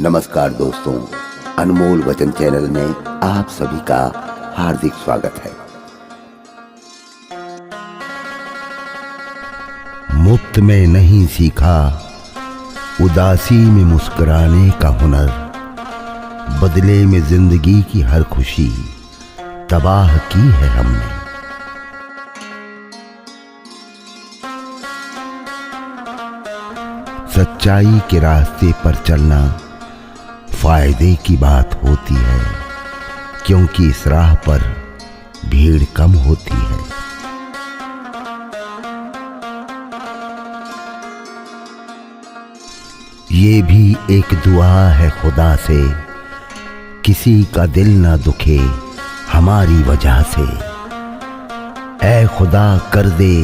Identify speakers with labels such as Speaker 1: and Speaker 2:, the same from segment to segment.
Speaker 1: नमस्कार दोस्तों, अनमोल वचन चैनल में आप सभी का हार्दिक स्वागत है। मुफ्त में नहीं सीखा उदासी में मुस्कुराने का हुनर, बदले में जिंदगी की हर खुशी तबाह की है हमने। सच्चाई के रास्ते पर चलना फायदे की बात होती है, क्योंकि इस राह पर भीड़ कम होती है। ये भी एक दुआ है खुदा से, किसी का दिल ना दुखे हमारी वजह से। ऐ खुदा कर दे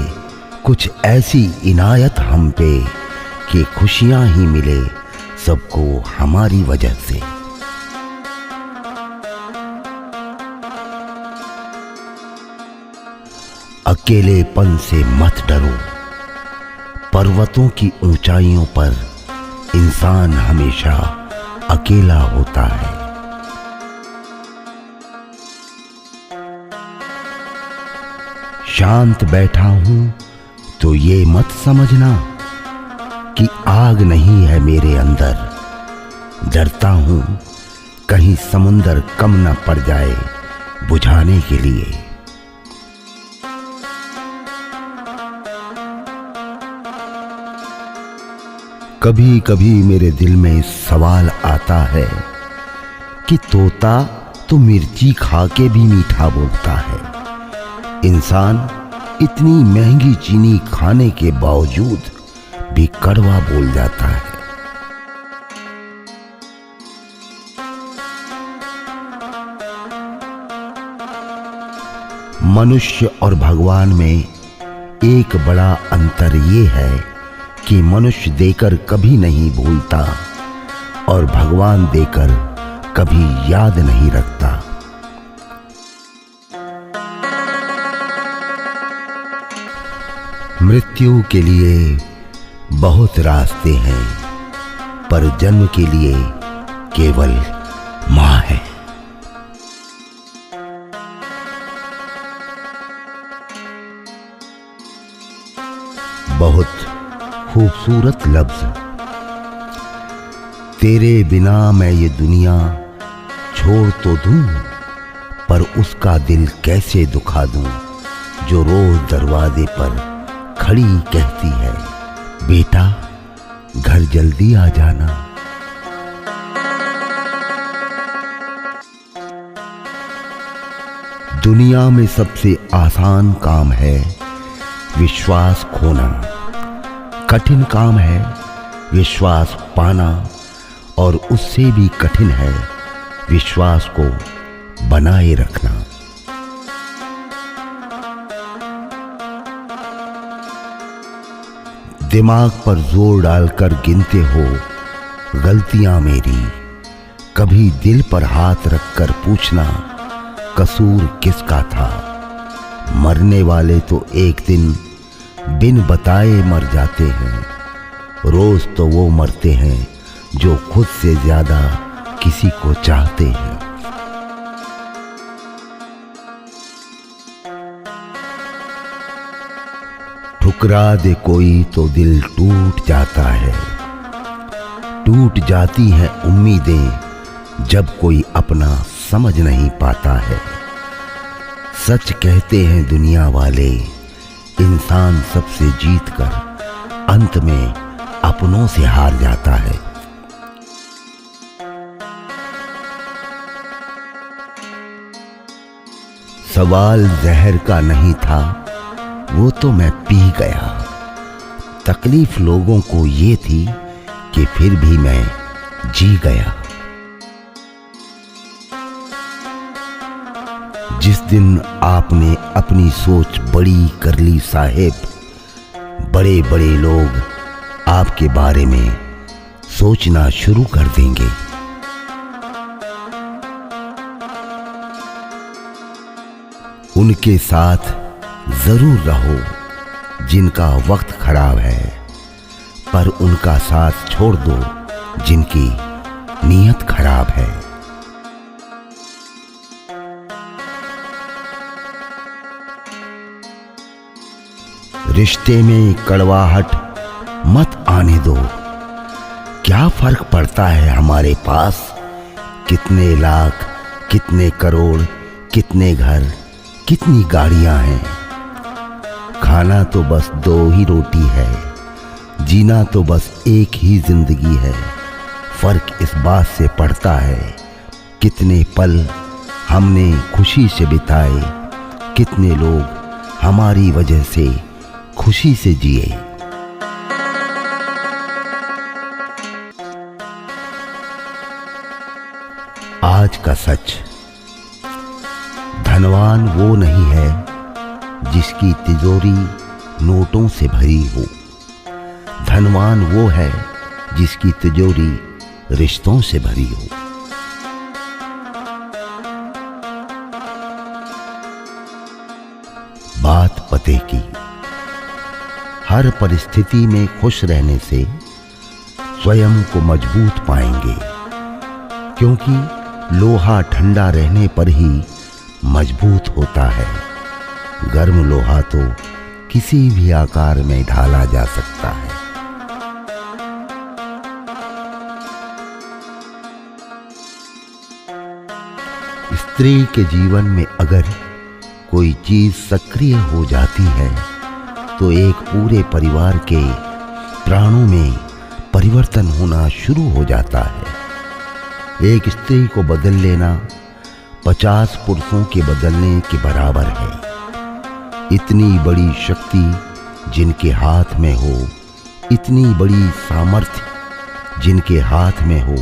Speaker 1: कुछ ऐसी इनायत हम पे कि खुशियां ही मिले सबको हमारी वजह से। अकेलेपन से मत डरो, पर्वतों की ऊंचाइयों पर इंसान हमेशा अकेला होता है। शांत बैठा हूं तो ये मत समझना कि आग नहीं है मेरे अंदर। डरता हूं कहीं समुंदर कम न पड़ जाए बुझाने के लिए। कभी कभी मेरे दिल में सवाल आता है कि तोता तो मिर्ची खा के भी मीठा बोलता है, इंसान इतनी महंगी चीनी खाने के बावजूद भी कड़वा बोल जाता है। मनुष्य और भगवान में एक बड़ा अंतर ये है कि मनुष्य देकर कभी नहीं भूलता और भगवान देकर कभी याद नहीं रखता। मृत्यु के लिए बहुत रास्ते हैं, पर जन्म के लिए केवल मां है। बहुत खूबसूरत लफ्ज। तेरे बिना मैं ये दुनिया छोड़ तो दूं, पर उसका दिल कैसे दुखा दूं जो रोज दरवाजे पर खड़ी कहती है, बेटा घर जल्दी आ जाना। दुनिया में सबसे आसान काम है विश्वास खोना, कठिन काम है विश्वास पाना, और उससे भी कठिन है विश्वास को बनाए रखना। दिमाग पर जोर डालकर गिनते हो गलतियां मेरी, कभी दिल पर हाथ रखकर पूछना कसूर किसका था। मरने वाले तो एक दिन बिन बताए मर जाते हैं, रोज तो वो मरते हैं जो खुद से ज्यादा किसी को चाहते हैं। ठुकरा दे कोई तो दिल टूट जाता है, टूट जाती हैं उम्मीदें जब कोई अपना समझ नहीं पाता है। सच कहते हैं दुनिया वाले, इंसान सबसे जीतकर अंत में अपनों से हार जाता है। सवाल जहर का नहीं था, वो तो मैं पी गया। तकलीफ लोगों को ये थी कि फिर भी मैं जी गया। जिस दिन आपने अपनी सोच बड़ी कर ली साहेब, बड़े बड़े लोग आपके बारे में सोचना शुरू कर देंगे। उनके साथ जरूर रहो जिनका वक्त खराब है, पर उनका साथ छोड़ दो जिनकी नीयत खराब है। रिश्ते में कड़वाहट मत आने दो। क्या फर्क पड़ता है हमारे पास कितने लाख, कितने करोड़, कितने घर, कितनी गाड़ियां हैं। खाना तो बस 2 ही रोटी है, जीना तो बस एक ही जिंदगी है। फर्क इस बात से पड़ता है कितने पल हमने खुशी से बिताए, कितने लोग हमारी वजह से खुशी से जिए। आज का सच, धनवान वो नहीं है जिसकी तिजोरी नोटों से भरी हो। धनवान वो है जिसकी तिजोरी रिश्तों से भरी हो। बात पते की। हर परिस्थिति में खुश रहने से स्वयं को मजबूत पाएंगे, क्योंकि लोहा ठंडा रहने पर ही मजबूत होता है। गर्म लोहा तो किसी भी आकार में ढाला जा सकता है। स्त्री के जीवन में अगर कोई चीज सक्रिय हो जाती है तो एक पूरे परिवार के प्राणों में परिवर्तन होना शुरू हो जाता है। एक स्त्री को बदल लेना 50 पुरुषों के बदलने के बराबर है। इतनी बड़ी शक्ति जिनके हाथ में हो, इतनी बड़ी सामर्थ्य जिनके हाथ में हो,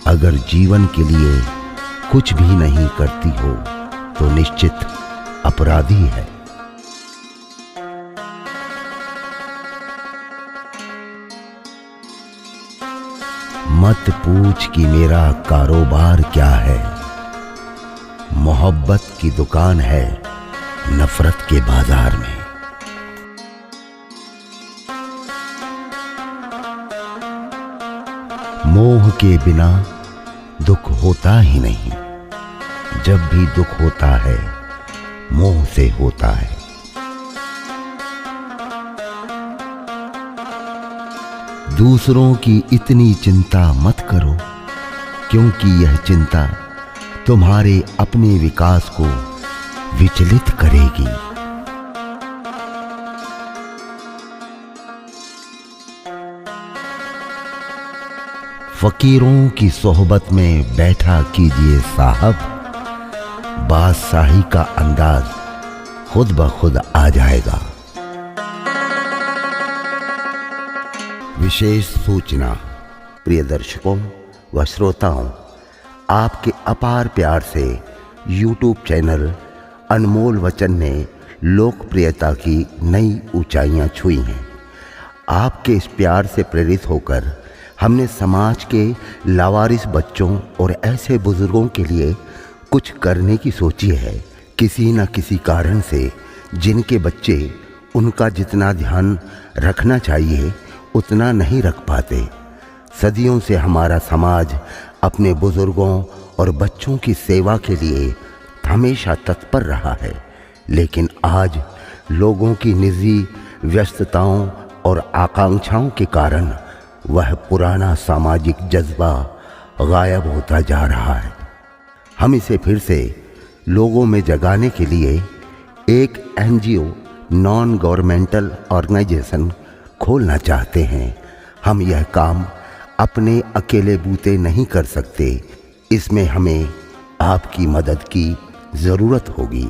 Speaker 1: अगर जीवन के लिए कुछ भी नहीं करती हो तो निश्चित अपराधी है। मत पूछ कि मेरा कारोबार क्या है, मोहब्बत की दुकान है नफरत के बाजार में। मोह के बिना दुख होता ही नहीं। जब भी दुख होता है मोह से होता है। दूसरों की इतनी चिंता मत करो, क्योंकि यह चिंता तुम्हारे अपने विकास को विचलित करेगी। फकीरों की सोहबत में बैठा कीजिए साहब, बादशाही का अंदाज खुद ब खुद आ जाएगा। विशेष सूचना। प्रिय दर्शकों व श्रोताओं, आपके अपार प्यार से YouTube चैनल अनमोल वचन ने लोकप्रियता की नई ऊंचाइयां छुई हैं। आपके इस प्यार से प्रेरित होकर हमने समाज के लावारिस बच्चों और ऐसे बुजुर्गों के लिए कुछ करने की सोची है। किसी न किसी कारण से जिनके बच्चे उनका जितना ध्यान रखना चाहिए उतना नहीं रख पाते। सदियों से हमारा समाज अपने बुजुर्गों और बच्चों की सेवा के लिए हमेशा तत्पर रहा है, लेकिन आज लोगों की निजी व्यस्तताओं और आकांक्षाओं के कारण वह पुराना सामाजिक जज्बा गायब होता जा रहा है। हम इसे फिर से लोगों में जगाने के लिए एक NGO नॉन गवर्नमेंटल ऑर्गेनाइजेशन खोलना चाहते हैं। हम यह काम अपने अकेले बूते नहीं कर सकते। इसमें हमें आपकी मदद की ज़रूरत होगी।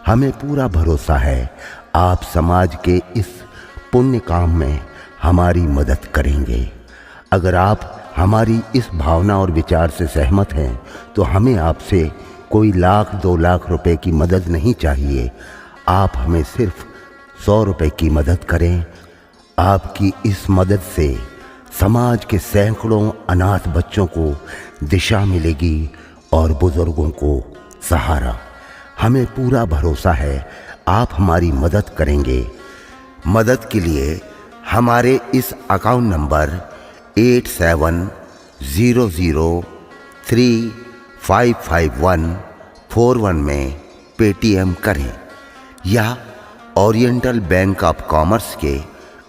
Speaker 1: हमें पूरा भरोसा है आप समाज के इस पुण्य काम में हमारी मदद करेंगे। अगर आप हमारी इस भावना और विचार से सहमत हैं तो हमें आपसे कोई लाख 2 लाख रुपए की मदद नहीं चाहिए। आप हमें सिर्फ 100 रुपए की मदद करें। आपकी इस मदद से समाज के सैकड़ों अनाथ बच्चों को दिशा मिलेगी और बुजुर्गों को सहारा। हमें पूरा भरोसा है आप हमारी मदद करेंगे। मदद के लिए हमारे इस अकाउंट नंबर 87 00355141 में पेटीएम करें या ओरिएंटल बैंक ऑफ कॉमर्स के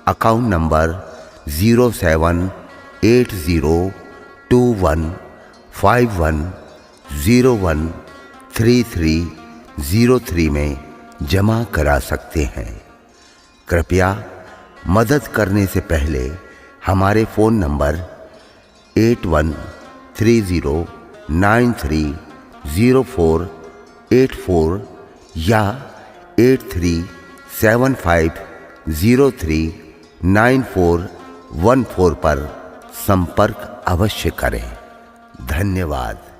Speaker 1: अकाउंट नंबर 07802151013303 में जमा करा सकते हैं। कृपया मदद करने से पहले हमारे फ़ोन नंबर 8130930484 या 8375039414 पर संपर्क अवश्य करें। धन्यवाद।